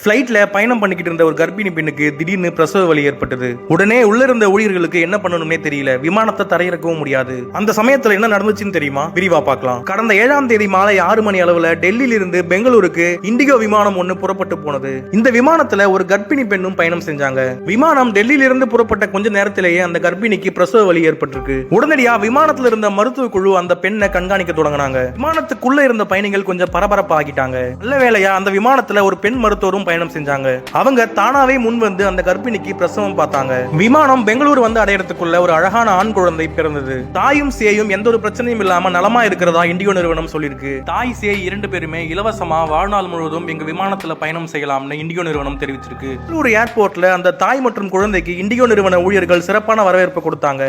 ஃபிளைட்ல பயணம் பண்ணிக்கிட்டு இருந்த ஒரு கர்ப்பிணி பெண்ணுக்கு திடீர்னு பிரசவ வலி ஏற்பட்டது. உடனே உள்ள இருந்த ஊழியர்களுக்கு என்ன பண்ணணும்னே தெரியல. விமானத்தை தரையிறக்கவும் முடியாது. அந்த சமயத்துல என்ன நடந்துச்சுன்னு தெரியுமா? விரிவா பார்க்கலாம். கடந்த 7ஆம் தேதி மாலை 6 மணி அளவுல டெல்லியில இருந்து பெங்களூருக்கு இண்டிகோ விமானம் ஒன்னு புறப்பட்டு போனது. இந்த விமானத்துல ஒரு கர்ப்பிணி பெண்ணும் பயணம் செஞ்சாங்க. விமானம் டெல்லியில இருந்து புறப்பட்ட கொஞ்ச நேரத்திலேயே அந்த கர்ப்பிணிக்கு பிரசவ வலி ஏற்பட்டிருக்கு. உடனடியா விமானத்துல இருந்த மருத்துவ குழு அந்த பெண்ணை கண்காணிக்க தொடங்கினாங்க. விமானத்துக்குள்ள இருந்த பயணிகள் கொஞ்சம் பரபரப்பா ஆகிட்டாங்க. நல்ல வேளையா அந்த விமானத்துல ஒரு பெண் மருத்துவரும் பயணம் செஞ்சாங்க. அவங்க தானாவே முன் வந்து அந்த கர்ப்பிணிக்கு பிரசவம் பார்த்தாங்க. விமானம் பெங்களூரு வந்து அடையறதுக்குள்ள ஒரு அழகான ஆண் குழந்தை பிறந்தது. தாயும் சேயும் எந்த ஒரு பிரச்சனையும் இல்லாம நலமா இருக்கிறதா இண்டிகோ நிறுவனம் சொல்லிருக்கு. தாய் சேய் 2 பேருமே இலவசமா வாழ்நாள் முழுவதும் எங்க விமானத்துல பயணம் செய்யலாம்னு இண்டிகோ நிறுவனம் தெரிவிச்சிருக்கு. பெங்களூரு ஏர்போர்ட்ல அந்த தாய் மற்றும் குழந்தைக்கு இண்டிகோ நிறுவன ஊழியர்கள் சிறப்பான வரவேற்பு கொடுத்தாங்க.